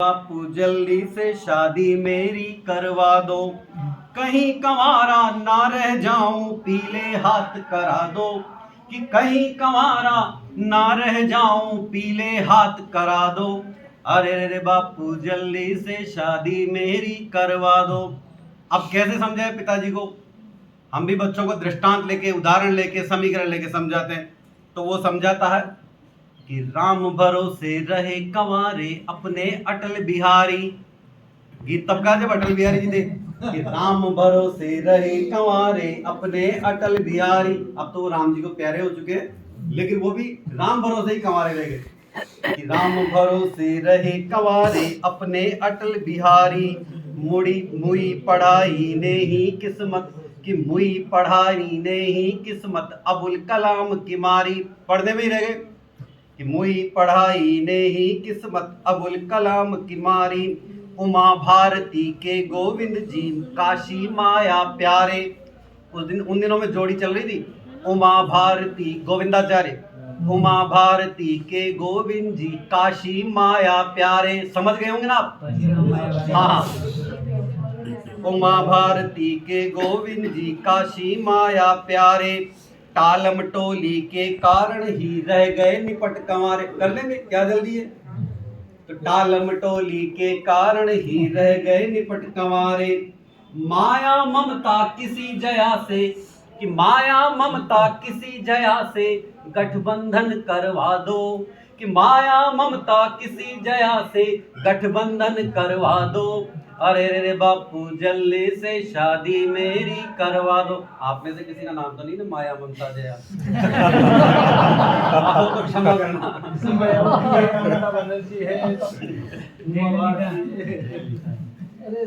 बापू जल्दी से शादी मेरी करवा दो, कहीं कंवारा ना रह जाऊं पीले हाथ करा दो, कि कहीं कंवारा ना रह जाऊं पीले हाथ करा दो। अरे रे बापू जल्दी से शादी मेरी करवा दो। अब कैसे समझाए पिताजी को? हम भी बच्चों को दृष्टांत लेके, उदाहरण लेके, समीकरण लेके समझाते हैं। तो वो समझाता है कि राम भरोसे रहे कंवारे अपने अटल बिहारी। गीत तब का जब अटल बिहारी जी थे कि राम भरोसे रहे कंवारे अपने अटल बिहारी। अब तो वो राम जी को प्यारे हो चुके हैं, लेकिन वो भी राम भरोसे ही कंवारे रह गए कि राम भरोसे रहे कंवारे अपने अटल बिहारी। मुड़ी मुई पढ़ाई ने ही किस्मत, कि मुई पढ़ाई ने ही किस्मत अबुल कलाम की मारी। पढ़ने में ही रह गए कि मुई पढ़ाई ने ही किस्मत अबुल कलाम की मारी। उमा भारती के गोविंद जी काशी माया प्यारे। उन दिनों में जोड़ी चल रही थी, उमा भारती गोविंदाचार्य। उमा भारती के गोविंद जी काशी माया प्यारे। समझ गए होंगे ना आप? हाँ। उमा भारती के गोविंद जी काशी माया प्यारे। टालम टोली के कारण ही रह गए निपट कंवारे। कर लेंगे, क्या जल्दी है? तो टालम टोली के कारण ही रह गए निपट कंवारे। माया ममता किसी जया से, कि माया ममता किसी जया से गठबंधन करवा दो, कि माया ममता किसी जया से गठबंधन करवा दो। अरे रे बापू जल्दी से शादी मेरी करवा दो। आप में से किसी का नाम तो नहीं ना माया ममता जया? तो क्षमा करना।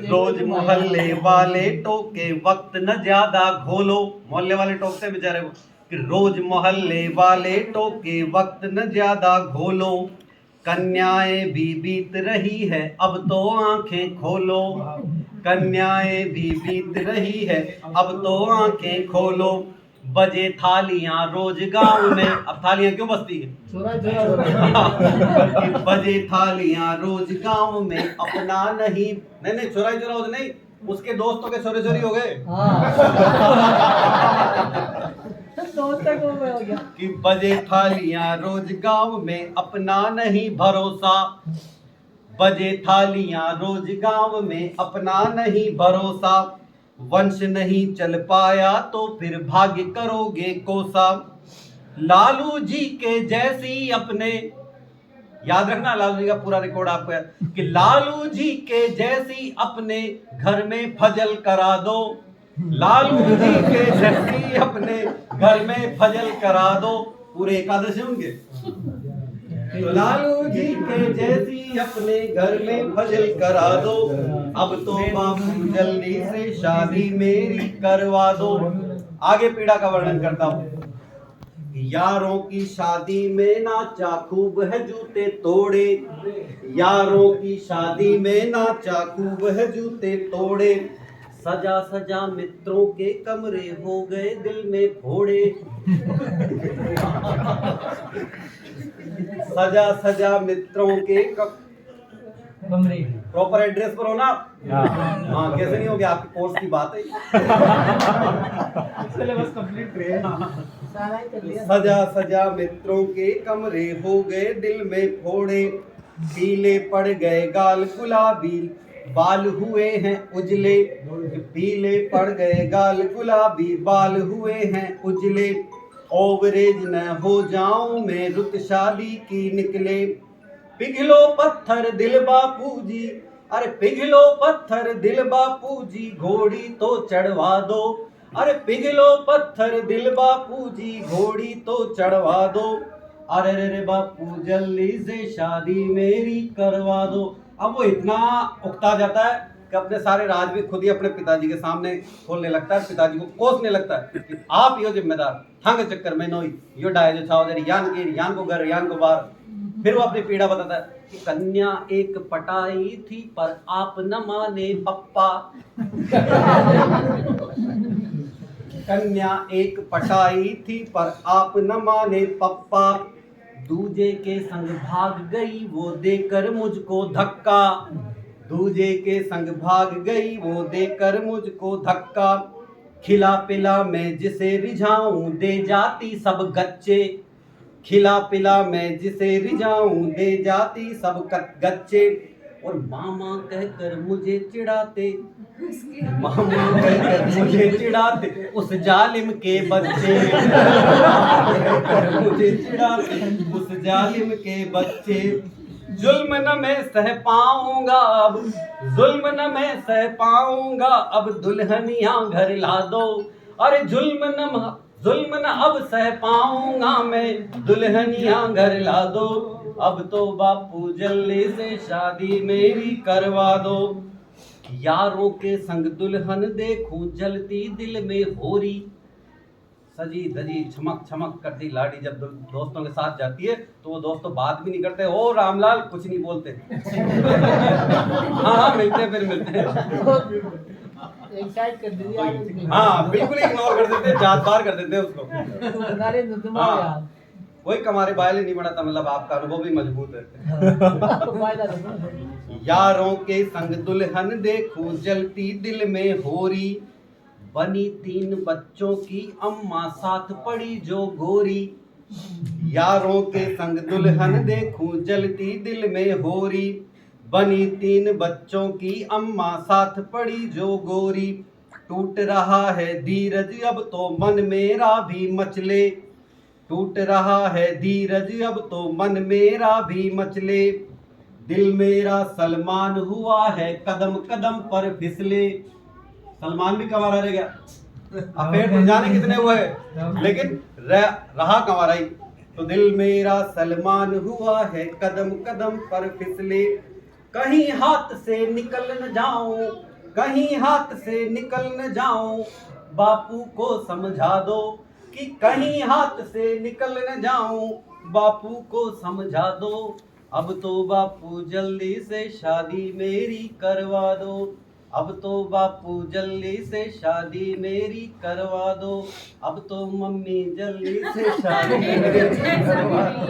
रोज मोहल्ले वाले टोके वक्त न ज्यादा घोलो। मोहल्ले वाले टोकते बेचारे को कि रोज मोहल्ले वाले टोके वक्त न ज्यादा घोलो। कन्याएं भी बीत रही है अब तो आंखें खोलो। कन्याएं भी बीत रही है अब तो आंखें खोलो। बजे थालियां रोज गांव में। अब थालियां क्यों बजती है? बजे थालियां रोज गांव में अपना नहीं नहीं चोराई चोरा नहीं, उसके दोस्तों के चोरी चोरी हो गए। हो गया कि बजे थालियां रोज गांव में अपना नहीं भरोसा। बजे थालियां रोज गांव में अपना नहीं भरोसा। वंश नहीं चल पाया तो फिर भाग्य करोगे कोसा। लालू जी के जैसी अपने, याद रखना लालू जी का पूरा रिकॉर्ड आपको है कि लालू जी के जैसी अपने घर में फजल करा दो। लालू जी के जैसी अपने घर में फजल करा दो। पूरे एकादशी उनके। तो लालू जी के जैसी अपने घर में फजल करा दो। अब तो बापू जल्दी से शादी मेरी करवा दो। आगे पीड़ा का वर्णन करता हूँ। यारों की शादी में नाचा खूब है जूते तोड़े। यारों की शादी में नाचा खूब है जूते तोड़े। सजा सजा मित्रों के कमरे हो गए दिल में फोड़े। सजा सजा मित्रों के कमरे। प्रॉपर एड्रेस पर हो ना? हाँ, कैसे नहीं हो गया? आपके कोर्स की बात है। सिलेबस कंप्लीट रहे। सजा सजा मित्रों के कमरे हो गए दिल में फोड़े। पीले पड़ गए गाल गुलाबी बाल हुए हैं उजले। पीले पड़ गए गाल गुलाबी बाल हुए हैं उजले। ओवरेज न हो जाऊं मैं रुत शादी की निकले। पिघलो पत्थर दिल बापू जी, अरे पिघलो पत्थर दिल बापू जी घोड़ी तो चढ़वा दो। अरे पिघलो पत्थर दिल बापू जी घोड़ी तो चढ़वा दो। अरे रे बापू जल्दी से शादी मेरी करवा दो। अब वो इतना उकता जाता है कि अपने सारे राज भी खुद ही अपने पिताजी के सामने खोलने लगता है। पिताजी को कोसने लगता है कि आप यो जिम्मेदार थंग चक्कर में नोई यो डाय जो छाव यान को घर यान को बाहर। फिर वो अपनी पीड़ा बताता है कि कन्या एक पटाई थी पर आप न माने पप्पा। कन्या एक पटाई थी पर आप न माने पप्पा। दूजे के संग भाग गई वो देकर मुझको धक्का, दूजे के संग भाग गई वो देकर मुझको धक्का, खिला पिला मैं जिसे रिझाऊं दे जाती सब गच्चे, खिला पिला मैं जिसे रिझाऊं दे जाती सब गच्चे, और मामा कहकर मुझे चिढ़ाते, मामा कहकर मुझे चिढ़ाते उस जालिम के बच्चे, कहकर मुझे चिढ़ाते उस जालिम के बच्चे, जुल्म न मैं सह पाऊंगा अब, जुल्म न मैं सह पाऊंगा अब दुल्हनिया घर ला दो, अरे जुल्म न अब सह पाऊंगा मैं दुल्हनिया घर ला दो, अब तो बापू जल्दी से शादी मेरी करवा दो, यारों के संग दुल्हन देखूं जलती दिल में होरी, सजी धजी चमक चमक करती लाड़ी जब दोस्तों के साथ जाती है तो वो दोस्तों बात भी नहीं करते, ओ रामलाल कुछ नहीं बोलते। हाँ मिलते हैं, फिर मिलते हैं। हाँ बिल्कुल इग्नोर कर देते, जात बार कर देते उसको। हाँ वही कमारे बायल नहीं बढ़ाता, मतलब आपका अनुभव भी मजबूत है। यारों के संग दुल्हन देखूं जलती दिल में होरी, बनी 3 बच्चों की अम्मा साथ पड़ी जो गोरी, यारों के संग दुल्हन देखूं जलती दिल में होरी, बनी 3 बच्चों की अम्मा साथ पड़ी जो गोरी, टूट रहा है धीरज अब तो मन मेरा भी मचले, टूट रहा है धीरज अब तो मन मेरा भी मचले, दिल मेरा सलमान हुआ है कदम कदम पर फिसले, सलमान भी कंवारा रह गया, अफेयर तो जाने कितने हुए लेकिन रहा कंवारा ही, तो दिल मेरा सलमान हुआ है कदम कदम पर फिसले, कहीं हाथ से निकल न जाऊं, कहीं हाथ से निकल न जाऊं, बापू को समझा दो कि कहीं हाथ से निकल न जाऊं, बापू को समझा दो, अब तो बापू जल्दी से शादी मेरी करवा दो, अब तो बापू जल्दी से शादी मेरी करवा दो, अब तो मम्मी जल्दी से शादी मेरी करवा दो।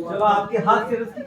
जब आपके हाथ से